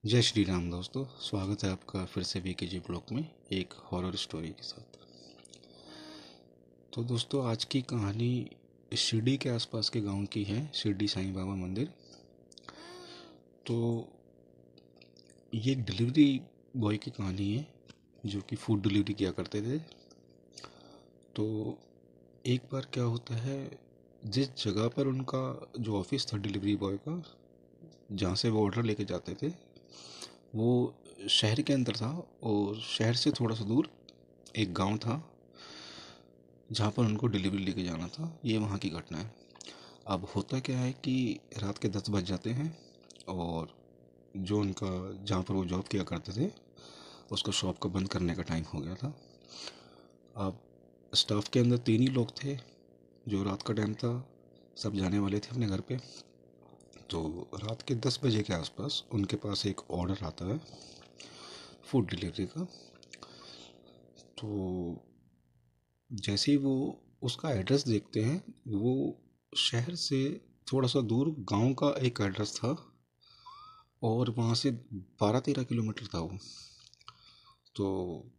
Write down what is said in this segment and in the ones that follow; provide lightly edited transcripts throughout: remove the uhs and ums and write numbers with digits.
जय श्री राम दोस्तों। स्वागत है आपका फिर से वीकेजी ब्लॉग में एक हॉरर स्टोरी के साथ। तो दोस्तों आज की कहानी शिरडी के आसपास के गांव की है, शिरडी साईं बाबा मंदिर। तो ये एक डिलीवरी बॉय की कहानी है जो कि फूड डिलीवरी किया करते थे। तो एक बार क्या होता है, जिस जगह पर उनका जो ऑफिस था डिलीवरी बॉय का, जहाँ से वो ऑर्डर लेके जाते थे, वो शहर के अंदर था और शहर से थोड़ा सा दूर एक गांव था जहाँ पर उनको डिलीवरी लेके जाना था। ये वहाँ की घटना है। अब होता क्या है कि रात के 10 बज जाते हैं और जो उनका जहाँ पर वो जॉब किया करते थे उसका शॉप का बंद करने का टाइम हो गया था। अब स्टाफ के अंदर 3 ही लोग थे। जो रात का टाइम था, सब जाने वाले थे अपने घर पे। तो रात के 10 बजे के आसपास उनके पास एक ऑर्डर आता है फूड डिलीवरी का। तो जैसे ही वो उसका एड्रेस देखते हैं, वो शहर से थोड़ा सा दूर गांव का एक एड्रेस था और वहाँ से 12-13 किलोमीटर था वो। तो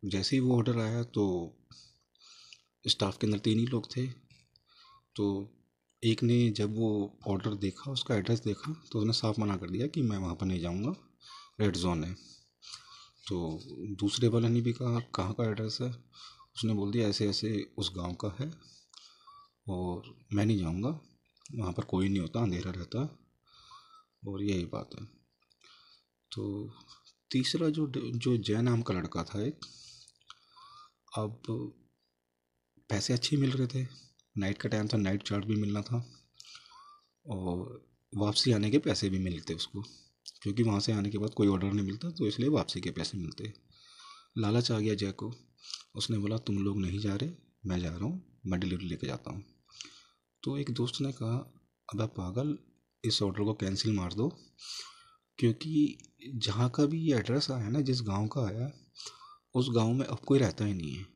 जैसे ही वो ऑर्डर आया तो स्टाफ के अंदर 3 ही लोग थे। तो एक ने जब वो ऑर्डर देखा, उसका एड्रेस देखा, तो उसने साफ मना कर दिया कि मैं वहाँ पर नहीं जाऊँगा, रेड जोन है। तो दूसरे वाले ने भी कहा कहाँ का एड्रेस है। उसने बोल दिया ऐसे ऐसे उस गांव का है और मैं नहीं जाऊँगा, वहाँ पर कोई नहीं होता, अंधेरा रहता है और यही बात है। तो तीसरा जो जय नाम का लड़का था एक, अब पैसे अच्छे मिल रहे थे, नाइट का टाइम था, नाइट चार्ट भी मिलना था और वापसी आने के पैसे भी मिलते उसको, क्योंकि वहाँ से आने के बाद कोई ऑर्डर नहीं मिलता तो इसलिए वापसी के पैसे मिलते। लालच आ गया जय को। उसने बोला तुम लोग नहीं जा रहे, मैं जा रहा हूँ, मैं डिलीवरी लेके जाता हूँ। तो एक दोस्त ने कहा अबे पागल, इस ऑर्डर को कैंसिल मार दो, क्योंकि जहाँ का भी ये एड्रेस आया है ना, जिस गांव का आया, उस गांव में अब कोई रहता ही नहीं है।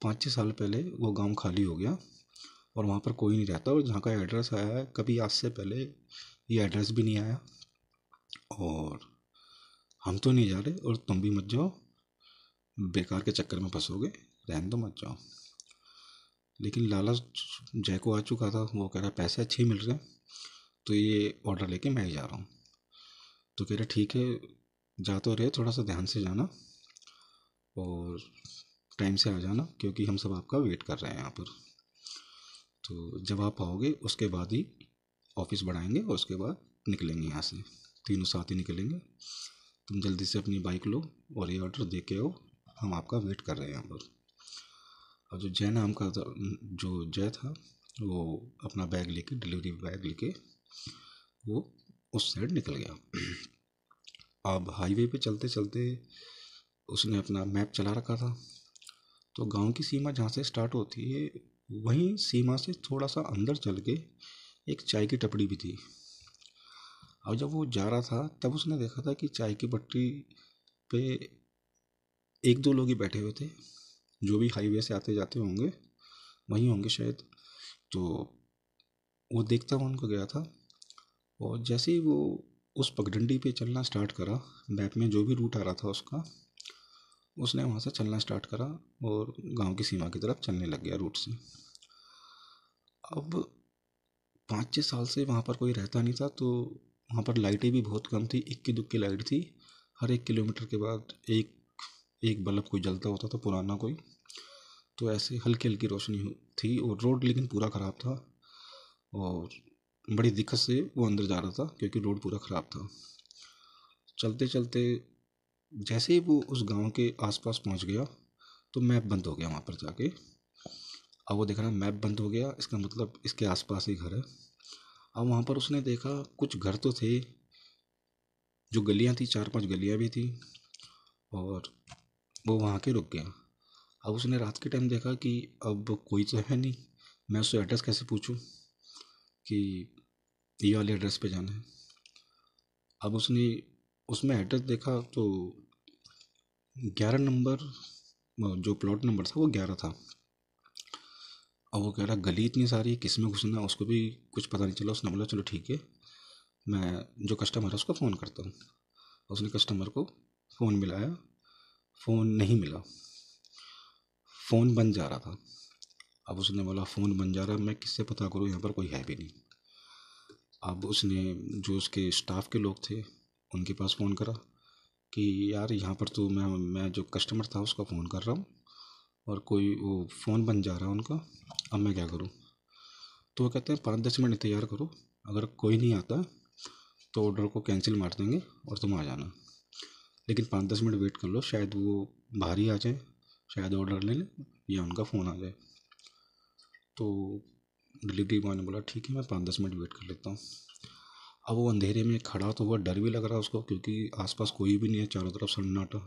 5-6 साल पहले वो गांव खाली हो गया और वहाँ पर कोई नहीं रहता, और जहाँ का एड्रेस आया है कभी आज से पहले ये एड्रेस भी नहीं आया। और हम तो नहीं जा रहे और तुम भी मत जाओ, बेकार के चक्कर में फंसोगे, रहने दो मत जाओ। लेकिन लालच जय को आ चुका था, वो कह रहा पैसे अच्छे मिल रहे हैं तो ये ऑर्डर लेके मैं ही जा रहा हूँ। तो कह रहा ठीक है, जा तो रहे, थोड़ा सा ध्यान से जाना और टाइम से आ जाना, क्योंकि हम सब आपका वेट कर रहे हैं यहाँ पर। तो जब आप आओगे उसके बाद ही ऑफिस बढ़ाएंगे और उसके बाद निकलेंगे यहाँ से, तीनों साथ ही निकलेंगे। तुम जल्दी से अपनी बाइक लो और ये ऑर्डर दे के आओ, हम आपका वेट कर रहे हैं यहाँ पर। और जो जय नाम का जो जय था, वो अपना बैग लेके, डिलीवरी बैग लेके, वो उस साइड निकल गया। अब हाईवे पे चलते चलते उसने अपना मैप चला रखा था। तो गांव की सीमा जहाँ से स्टार्ट होती है, वहीं सीमा से थोड़ा सा अंदर चल के एक चाय की टपड़ी भी थी। और जब वो जा रहा था तब उसने देखा था कि चाय की पटरी पे एक दो लोग ही बैठे हुए थे, जो भी हाईवे से आते जाते होंगे, वहीं होंगे शायद। तो वो देखता हुआ उनको गया था और जैसे ही वो उस पगडंडी पे चलना स्टार्ट करा, मैप में जो भी रूट आ रहा था उसका, उसने वहाँ से चलना स्टार्ट करा और गांव की सीमा की तरफ चलने लग गया रूट से। अब 5-6 साल से वहाँ पर कोई रहता नहीं था, तो वहाँ पर लाइटें भी बहुत कम थी, इक्की दुक्की लाइट थी। हर 1 किलोमीटर के बाद एक एक बल्ब कोई जलता होता था, पुराना कोई। तो ऐसे हल्की हल्की रोशनी थी और रोड लेकिन पूरा ख़राब था और बड़ी दिक्कत से वो अंदर जा रहा था क्योंकि रोड पूरा ख़राब था। चलते चलते जैसे ही वो उस गांव के आसपास पहुंच गया तो मैप बंद हो गया वहाँ पर जाके। अब वो देख रहा मैप बंद हो गया, इसका मतलब इसके आसपास ही घर है। अब वहाँ पर उसने देखा कुछ घर तो थे, जो गलियाँ थी, 4-5 गलियाँ भी थी, और वो वहाँ के रुक गया। अब उसने रात के टाइम देखा कि अब कोई तो है नहीं, मैं उससे एड्रेस कैसे पूछूं कि ये वाले एड्रेस पे जाना है। अब उसने उसमें एड्रेस देखा तो 11 नंबर, जो प्लॉट नंबर था वो 11 था। अब वो कह रहा गली इतनी सारी, किस में घुसना है उसको भी कुछ पता नहीं चला। उसने बोला चलो ठीक है, मैं जो कस्टमर है उसको फ़ोन करता हूँ। उसने कस्टमर को फ़ोन मिलाया, फ़ोन नहीं मिला, फ़ोन बन जा रहा था। अब उसने बोला फ़ोन बन जा रहा है, मैं किससे पता करूँ, यहाँ पर कोई है भी नहीं। अब उसने जो उसके स्टाफ के लोग थे उनके पास फ़ोन करा कि यार यहाँ पर तो मैं जो कस्टमर था उसका फ़ोन कर रहा हूँ और कोई वो फ़ोन बन जा रहा है उनका, अब मैं क्या करूँ। तो वो कहते हैं 5-10 मिनट इंतज़ार करो, अगर कोई नहीं आता तो ऑर्डर को कैंसिल मार देंगे और तुम आ जाना, लेकिन 5-10 मिनट वेट कर लो, शायद वो बाहर ही आ जाए, शायद ऑर्डर ले लें या उनका फ़ोन आ जाए। तो डिलीवरी बॉय ने बोला ठीक है, मैं 5-10 मिनट वेट कर लेता हूँ। अब वो अंधेरे में खड़ा तो हुआ, डर भी लग रहा उसको क्योंकि आसपास कोई भी नहीं है, चारों तरफ सन्नाटा।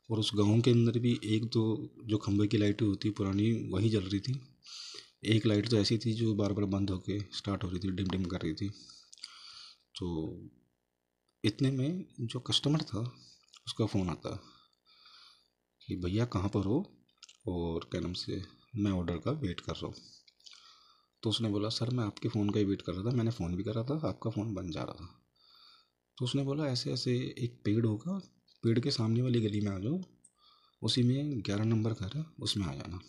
और उस गांव के अंदर भी एक दो जो खंभे की लाइटें होती पुरानी वही जल रही थी, एक लाइट तो ऐसी थी जो बार बार बंद होके स्टार्ट हो रही थी, डिम डिम कर रही थी। तो इतने में जो कस्टमर था उसका फ़ोन आता कि भैया कहाँ पर हो, और क्या नाम से मैं ऑर्डर का वेट कर रहा हूँ। तो उसने बोला सर मैं आपके फ़ोन का ही वेट कर रहा था, मैंने फ़ोन भी करा था, आपका फ़ोन बन जा रहा था। तो उसने बोला ऐसे ऐसे एक पेड़ होगा, पेड़ के सामने वाली गली में आ जाओ, उसी में 11 नंबर घर है, उसमें आ जाना।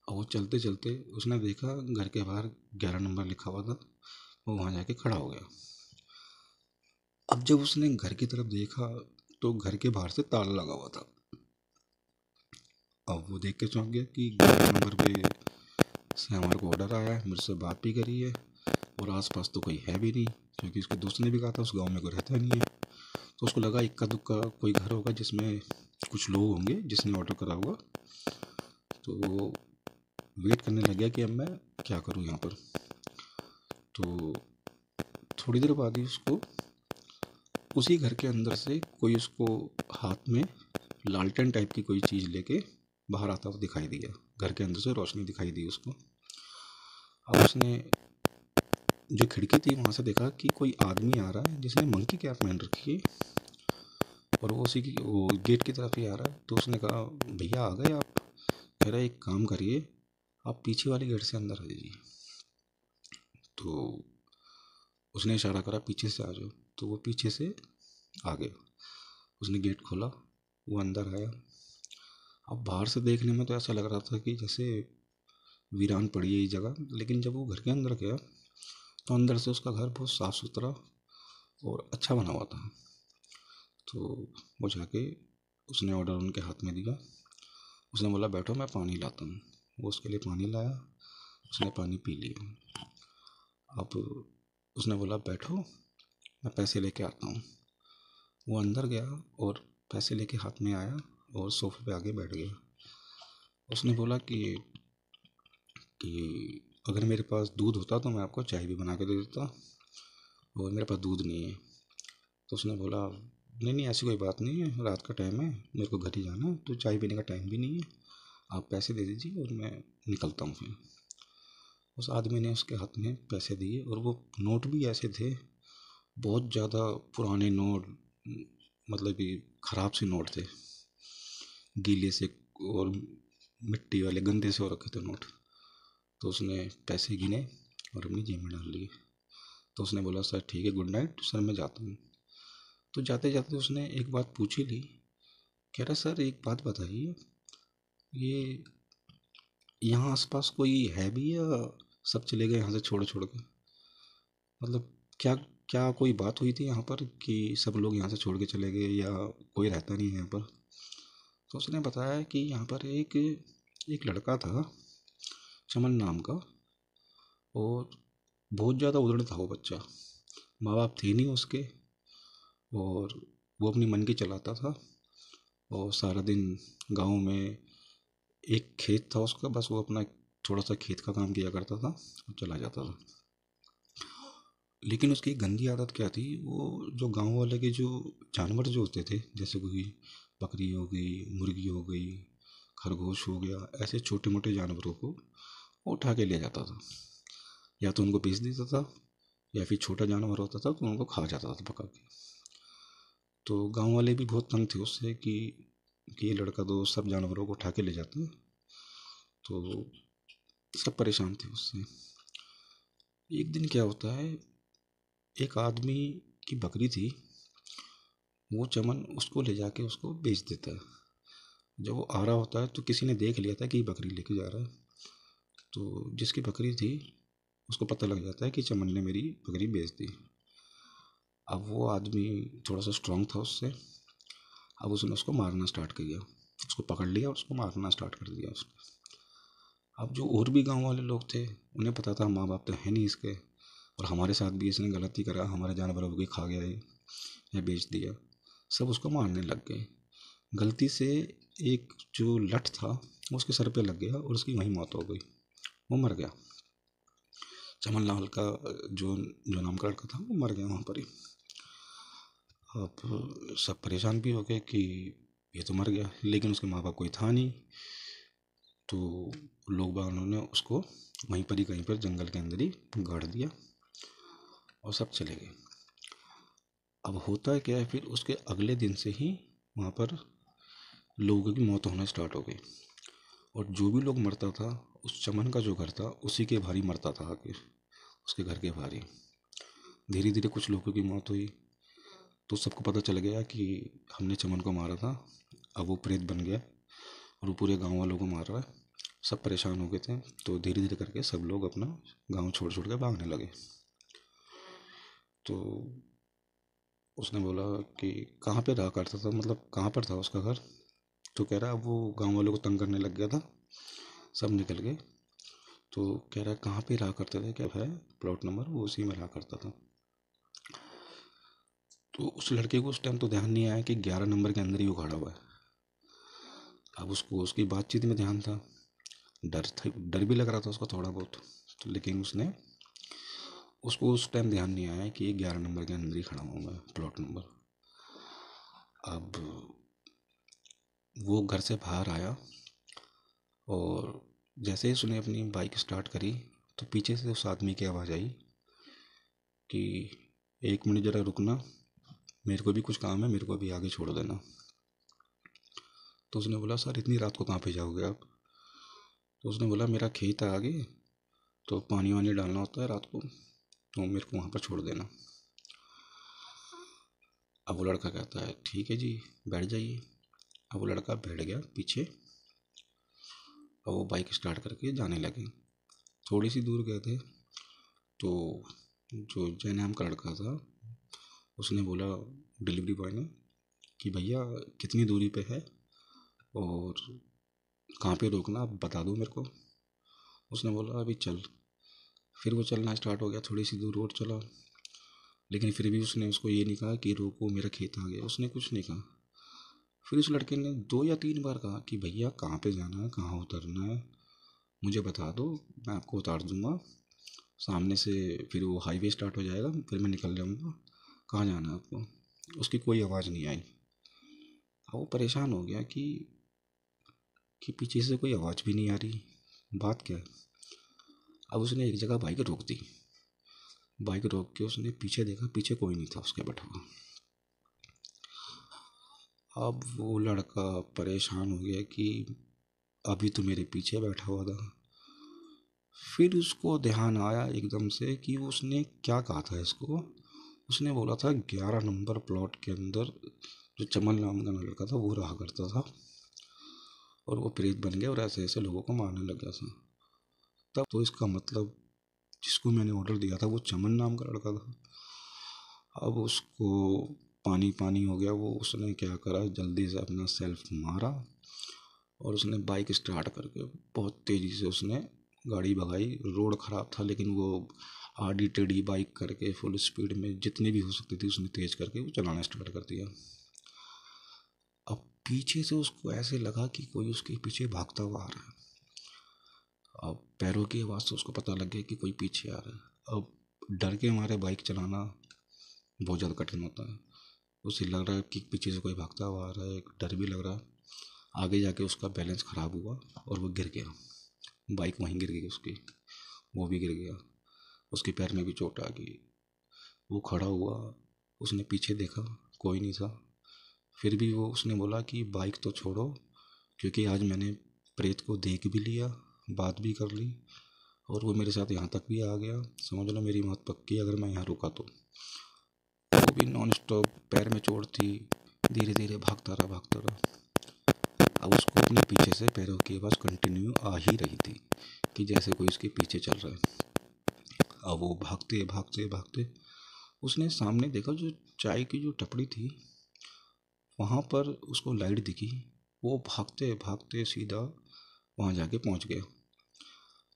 और वो चलते चलते उसने देखा घर के बाहर 11 नंबर लिखा हुआ था, वो वहाँ जाके खड़ा हो गया। अब जब उसने घर की तरफ देखा तो घर के बाहर से ताला लगा हुआ था। अब वो देख के चौंक गया कि 11 नंबर पे से हमारे को ऑर्डर आया है, मुझसे बात भी करी है और आसपास तो कोई है भी नहीं, क्योंकि उसके दोस्त ने भी कहा था उस गांव में कोई रहता नहीं है। तो उसको लगा इक्का दुक्का कोई घर होगा जिसमें कुछ लोग होंगे जिसने ऑर्डर करा होगा। तो वो वेट करने लग गया कि अब मैं क्या करूँ यहाँ पर। तो थोड़ी देर बाद ही उसको उसी घर के अंदर से कोई उसको हाथ में लालटेन टाइप की कोई चीज़ लेके बाहर आता हुआ दिखाई दिया, घर के अंदर से रोशनी दिखाई दी उसको। अब उसने जो खिड़की थी वहाँ से देखा कि कोई आदमी आ रहा है जिसने मंकी कैप पहन रखी है और वो उसी की वो गेट की तरफ ही आ रहा है। तो उसने कहा भैया आ गए आप, कह रहा एक काम करिए आप पीछे वाले गेट से अंदर आ जाइए। तो उसने इशारा करा पीछे से आ जाओ, तो वो पीछे से आ गया। उसने गेट खोला, वो अंदर आया। अब बाहर से देखने में तो ऐसा लग रहा था कि जैसे वीरान पड़ी है ये जगह, लेकिन जब वो घर के अंदर गया तो अंदर से उसका घर बहुत साफ़ सुथरा और अच्छा बना हुआ था। तो वो जाके उसने ऑर्डर उनके हाथ में दिया। उसने बोला बैठो मैं पानी लाता हूँ। वो उसके लिए पानी लाया, उसने पानी पी लिया। अब उसने बोला बैठो मैं पैसे लेके आता हूँ। वो अंदर गया और पैसे लेके हाथ में आया और सोफे पे आके बैठ गया। उसने बोला कि अगर मेरे पास दूध होता तो मैं आपको चाय भी बना के दे देता, और मेरे पास दूध नहीं है। तो उसने बोला नहीं नहीं ऐसी कोई बात नहीं है, रात का टाइम है, मेरे को घर ही जाना है, तो चाय पीने का टाइम भी नहीं है, आप पैसे दे दीजिए और मैं निकलता हूँ फिर। उस आदमी ने उसके हाथ में पैसे दिए और वो नोट भी ऐसे थे, बहुत ज़्यादा पुराने नोट, मतलब कि ख़राब से नोट थे, गीले से और मिट्टी वाले गंदे से हो रखे थे नोट। तो उसने पैसे गिने और अपनी जेब में डाल लिए। तो उसने बोला सर ठीक है गुड नाइट सर मैं जाता हूँ। तो जाते जाते उसने एक बात पूछ ही ली, कह रहा सर एक बात बताइए, ये यहाँ आसपास कोई है भी या सब चले गए यहाँ से छोड़ छोड़ के, मतलब क्या क्या कोई बात हुई थी यहाँ पर कि सब लोग यहाँ से छोड़ के चले गए या कोई रहता नहीं है यहाँ पर। तो उसने बताया कि यहाँ पर एक एक लड़का था चमन नाम का, और बहुत ज़्यादा उधड़ था वो बच्चा, माँ बाप थे नहीं उसके, और वो अपनी मन की चलाता था और सारा दिन गांव में एक खेत था उसका, बस वो अपना थोड़ा सा खेत का काम किया करता था और चला जाता था। लेकिन उसकी गंदी आदत क्या थी, वो जो गांव वाले के जो जानवर जो होते थे, जैसे कोई बकरी हो गई, मुर्गी हो गई, खरगोश हो गया, ऐसे छोटे मोटे जानवरों को वो उठा के ले जाता था, या तो उनको बेच देता था या फिर छोटा जानवर होता था तो उनको खा जाता था पका के। तो गांव वाले भी बहुत तंग थे उससे कि ये लड़का तो सब जानवरों को उठा के ले जाता है। तो सब परेशान थे उससे। एक दिन क्या होता है, एक आदमी की बकरी थी, वो चमन उसको ले जाके उसको बेच देता है। जब वो आ रहा होता है तो किसी ने देख लिया था कि बकरी लेके जा रहा है, तो जिसकी बकरी थी उसको पता लग जाता है कि चमन ने मेरी बकरी बेच दी। अब वो आदमी थोड़ा सा स्ट्रांग था उससे, अब उसने उसको मारना स्टार्ट किया, उसको पकड़ लिया और उसको मारना स्टार्ट कर दिया उसने। अब जो और भी गांव वाले लोग थे उन्हें पता था माँ बाप तो है नहीं इसके, और हमारे साथ भी इसने गलती करा, हमारे जानवरों को भी खा गया ये या बेच दिया, सब उसको मारने लग गए। गलती से एक जो लठ था वो उसके सर पे लग गया और उसकी वहीं मौत हो गई, वो मर गया। चमन लाल का जो जो नाम का लड़का था वो मर गया वहाँ पर ही। अब सब परेशान भी हो गए कि ये तो मर गया, लेकिन उसके माँ बाप कोई था नहीं, तो लोग बागों ने उसको वहीं पर ही कहीं पर जंगल के अंदर ही गाड़ दिया और सब चले गए। अब होता है क्या है, फिर उसके अगले दिन से ही वहाँ पर लोगों की मौत होना स्टार्ट हो गई, और जो भी लोग मरता था उस चमन का जो घर था उसी के भारी मरता था आके, उसके घर के भारी। धीरे धीरे कुछ लोगों की मौत हुई तो सबको पता चल गया कि हमने चमन को मारा था, अब वो प्रेत बन गया और वो पूरे गांव वालों को मार रहा है। सब परेशान हो गए थे, तो धीरे धीरे करके सब लोग अपना गांव छोड़ छोड़ के भागने लगे। तो उसने बोला कि कहाँ पे रहा करता था, मतलब कहाँ पर था उसका घर, तो कह रहा अब वो गांव वालों को तंग करने लग गया था, सब निकल गए। तो कह रहा कहाँ पे रहा करते थे, क्या है प्लॉट नंबर, वो उसी में रहा करता था। तो उस लड़के को उस टाइम तो ध्यान नहीं आया कि 11 नंबर के अंदर ही वो खड़ा हुआ है। अब उसको उसकी बातचीत में ध्यान था, डर भी लग रहा था उसको थोड़ा बहुत, तो लेकिन उसको उस टाइम ध्यान नहीं आया कि ये 11 नंबर के अंदर ही खड़ा हूँ मैं, प्लॉट नंबर। अब वो घर से बाहर आया और जैसे ही उसने अपनी बाइक स्टार्ट करी तो पीछे से उस आदमी की आवाज़ आई कि 1 मिनट ज़रा रुकना, मेरे को भी कुछ काम है, मेरे को भी आगे छोड़ देना। तो उसने बोला सर इतनी रात को कहाँ पे जाओगे आप। तो उसने बोला मेरा खेत है आगे, तो पानी वानी डालना होता है रात को, तो मेरे को वहाँ पर छोड़ देना। अब वो लड़का कहता है ठीक है जी, बैठ जाइए। अब वो लड़का बैठ गया पीछे, और वो बाइक स्टार्ट करके जाने लगे। थोड़ी सी दूर गए थे तो जो जय नाम का लड़का था उसने बोला डिलीवरी बॉय ने कि भैया कितनी दूरी पे है और कहाँ पे रोकना आप बता दो मेरे को। उसने बोला अभी चल। फिर वो चलना स्टार्ट हो गया, थोड़ी सी दूर और चला, लेकिन फिर भी उसने उसको ये नहीं कहा कि रोको मेरा खेत आ गया, उसने कुछ नहीं कहा। फिर उस लड़के ने 2 या 3 बार कहा कि भैया कहाँ पे जाना है, कहाँ उतरना है, मुझे बता दो, मैं आपको उतार दूंगा सामने से। फिर वो हाईवे स्टार्ट हो जाएगा, फिर मैं निकल जाऊंगा, कहाँ जाना है आपको। उसकी कोई आवाज़ नहीं आई। अब वो परेशान हो गया कि पीछे से कोई आवाज़ भी नहीं आ रही, बात क्या है। अब उसने एक जगह बाइक रोक दी, बाइक रोक के उसने पीछे देखा, पीछे कोई नहीं था उसके बैठा हुआ। अब वो लड़का परेशान हो गया कि अभी तो मेरे पीछे बैठा हुआ था। फिर उसको ध्यान आया एकदम से कि उसने क्या कहा था इसको। उसने बोला था 11 नंबर प्लॉट के अंदर जो चमन नाम का लड़का था वो रहा करता था, और वो प्रेत बन गया और ऐसे ऐसे लोगों को मारने लग गया था। तब तो इसका मतलब जिसको मैंने ऑर्डर दिया था वो चमन नाम का लड़का था। अब उसको पानी पानी हो गया, वो उसने क्या करा जल्दी से अपना सेल्फ मारा और उसने बाइक स्टार्ट करके बहुत तेज़ी से उसने गाड़ी भगाई। रोड ख़राब था लेकिन वो आड़ी टेढ़ी बाइक करके फुल स्पीड में जितनी भी हो सकती थी उसने तेज़ करके वो चलाना स्टार्ट कर दिया। अब पीछे से उसको ऐसे लगा कि कोई उसके पीछे भागता हुआ आ रहा है। अब पैरों की आवाज़ से उसको पता लग गया कि कोई पीछे आ रहा है। अब डर के मारे बाइक चलाना बहुत ज़्यादा कठिन होता है। उसे लग रहा है कि पीछे से कोई भागता हुआ आ रहा है, एक डर भी लग रहा है। आगे जाके उसका बैलेंस ख़राब हुआ और वो गिर गया, बाइक वहीं गिर गई उसकी, वो भी गिर गया, उसके पैर में भी चोट आ गई। वो खड़ा हुआ, उसने पीछे देखा, कोई नहीं था। फिर भी वो उसने बोला कि बाइक तो छोड़ो, क्योंकि आज मैंने प्रेत को देख भी लिया, बात भी कर ली, और वो मेरे साथ यहाँ तक भी आ गया, समझ लो मेरी मौत पक्की अगर मैं यहाँ रुका तो। वो भी नॉन स्टॉप, पैर में चोट थी, धीरे धीरे भागता रहा भागता रहा। अब उसको अपने पीछे से पैरों की आवाज़ कंटिन्यू आ ही रही थी कि जैसे कोई उसके पीछे चल रहा है। अब वो भागते भागते भागते उसने सामने देखा, जो चाय की जो टपड़ी थी वहाँ पर उसको लाइट दिखी। वो भागते भागते सीधा वहाँ जाके पहुँच गया।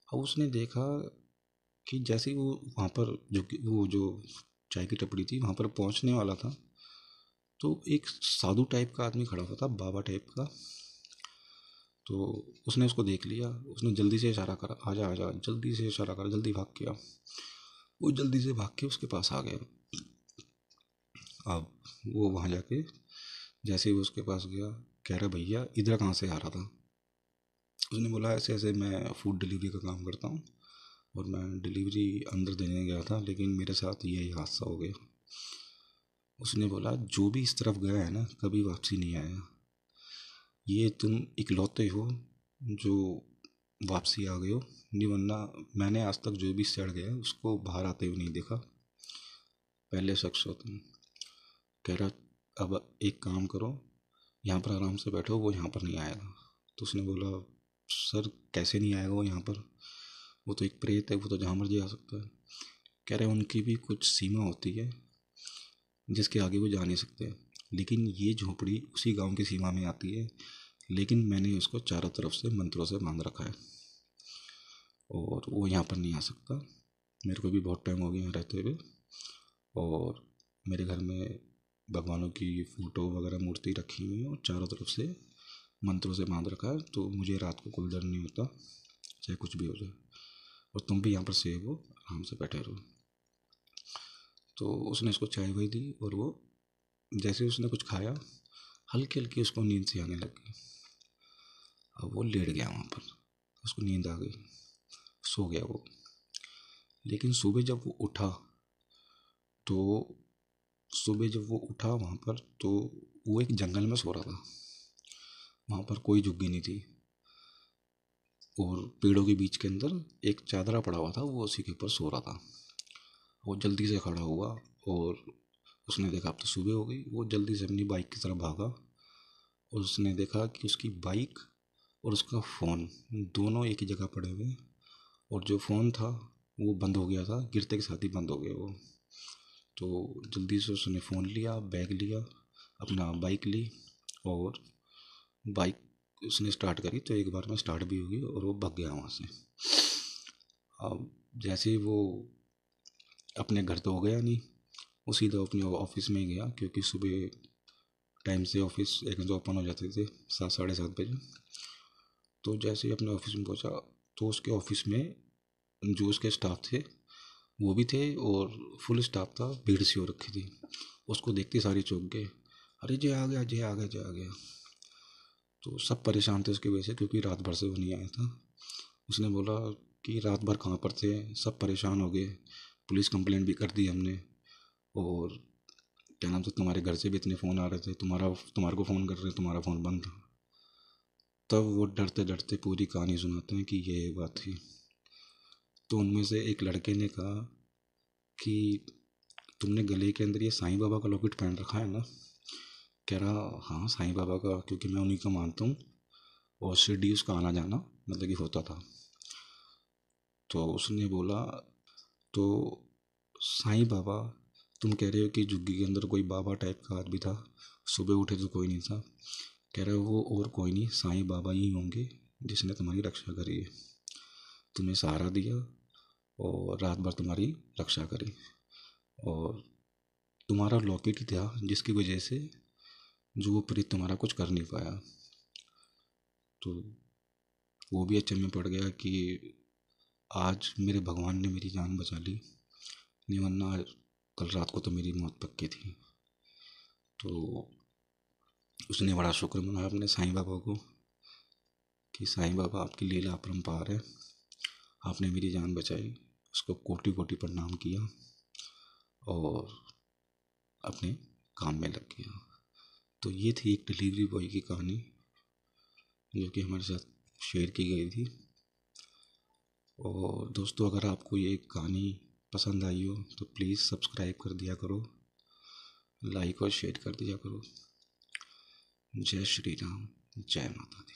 अब उसने देखा कि जैसे ही वो वहाँ पर वो जो चाय की टपड़ी थी वहाँ पर पहुँचने वाला था, तो एक साधु टाइप का आदमी खड़ा हुआ था, बाबा टाइप का। तो उसने उसको देख लिया, उसने जल्दी से इशारा करा, आजा आजा, जल्दी से इशारा करा, जल्दी भाग के आ। वो जल्दी से भाग के उसके पास आ गया। अब वो वहाँ जाके जैसे ही वो उसके पास गया, कह रहा भैया इधर कहाँ से आ रहा था। उसने बोला ऐसे ऐसे मैं फूड डिलीवरी का काम करता हूँ और मैं डिलीवरी अंदर देने गया था, लेकिन मेरे साथ यही हादसा हो गया। उसने बोला जो भी इस तरफ गया है ना कभी वापसी नहीं आया। ये तुम इकलौते हो जो वापसी आ गए हो, नहीं वरना मैंने आज तक जो भी इस साइड गया है उसको बाहर आते हुए नहीं देखा। पहले शख्स हो तुम। कह रहा अब एक काम करो, यहाँ पर आराम से बैठो, वो यहाँ पर नहीं आएगा। तो उसने बोला सर कैसे नहीं आएगा वो यहाँ पर, वो तो एक प्रेत है, वो तो जहाँ मर्जी आ सकता है। कह रहे उनकी भी कुछ सीमा होती है जिसके आगे वो जा नहीं सकते, लेकिन ये झोपड़ी उसी गांव की सीमा में आती है, लेकिन मैंने उसको चारों तरफ से मंत्रों से बांध रखा है और वो यहाँ पर नहीं आ सकता। मेरे को भी बहुत टाइम हो गया यहाँ रहते हुए, और मेरे घर में भगवानों की फ़ोटो वगैरह मूर्ति रखी हुई है और चारों तरफ से मंत्रों से बांध रखा है, तो मुझे रात को कोई डर नहीं होता चाहे कुछ भी हो जाए। और तुम भी यहाँ पर सेव हो, आराम से बैठे रहो। तो उसने उसको चाय वाय दी और वो जैसे उसने कुछ खाया, हल्की हल्की उसको नींद सी आने लग गई। अब वो लेट गया वहाँ पर, उसको नींद आ गई, सो गया वो। लेकिन सुबह जब वो उठा, तो सुबह जब वो उठा वहाँ पर, तो वो एक जंगल में सो रहा था। वहाँ पर कोई झुग्गी नहीं थी और पेड़ों के बीच के अंदर एक चादरा पड़ा हुआ था, वो उसी के ऊपर सो रहा था। वो जल्दी से खड़ा हुआ और उसने देखा अब तो सुबह हो गई। वो जल्दी से अपनी बाइक की तरफ भागा और उसने देखा कि उसकी बाइक और उसका फ़ोन दोनों एक ही जगह पड़े हुए हैं, और जो फ़ोन था वो बंद हो गया था, गिरते के साथ ही बंद हो गया वो। तो जल्दी से उसने फ़ोन लिया, बैग लिया, अपना बाइक ली और बाइक उसने स्टार्ट करी, तो एक बार में स्टार्ट भी होगी और वो भाग गया वहाँ से। अब जैसे ही वो अपने घर तो हो गया नहीं, वो सीधा अपने ऑफिस में ही गया, क्योंकि सुबह टाइम से ऑफिस एक बजे ओपन हो जाते थे, 7 साढ़े 7 बजे। तो जैसे ही अपने ऑफिस में पहुंचा, तो उसके ऑफिस में जो उसके स्टाफ थे वो भी थे और फुल स्टाफ था, भीड़ सी हो रखी थी। उसको देखते सारी चौंक गए, अरे जय आ गया, जय आ गया, जय आ गया। तो सब परेशान थे उसकी वजह से, क्योंकि रात भर से वो नहीं आया था। उसने बोला कि रात भर कहाँ पर थे, सब परेशान हो गए, पुलिस कंप्लेंट भी कर दी हमने, और क्या नाम था, तुम्हारे घर से भी इतने फ़ोन आ रहे थे, तुम्हारे को फ़ोन कर रहे, तुम्हारा फ़ोन बंद था। तब वो डरते डरते पूरी कहानी सुनाते हैं कि ये बात थी। तो उनमें से एक लड़के ने कहा कि तुमने गले के अंदर ये साईं बाबा का लॉकेट पहन रखा है ना। कह रहा हाँ साईं बाबा का, क्योंकि मैं उन्हीं को मानता हूँ और शिरडी उसका आना जाना मतलब कि होता था। तो उसने बोला तो साईं बाबा, तुम कह रहे हो कि झुग्गी के अंदर कोई बाबा टाइप का आदमी था, सुबह उठे तो कोई नहीं था। कह रहे हो वो और कोई नहीं, साईं बाबा ही होंगे जिसने तुम्हारी रक्षा करी है, तुम्हें सहारा दिया और रात भर तुम्हारी रक्षा करी, और तुम्हारा लॉकेट ही था जिसकी वजह से जो वो प्रीत तुम्हारा कुछ कर नहीं पाया। तो वो भी अचंभे में पड़ गया कि आज मेरे भगवान ने मेरी जान बचा ली, नहीं वरना कल रात को तो मेरी मौत पक्की थी। तो उसने बड़ा शुक्र मनाया अपने साईं बाबा को कि साईं बाबा आपकी लीला अपरंपार है, आपने मेरी जान बचाई। उसको कोटि कोटि प्रणाम किया और अपने काम में लग गया। तो ये थी एक डिलीवरी बॉय की कहानी जो कि हमारे साथ शेयर की गई थी। और दोस्तों अगर आपको ये कहानी पसंद आई हो तो प्लीज़ सब्सक्राइब कर दिया करो, लाइक और शेयर कर दिया करो। जय श्री राम, जय माता दी।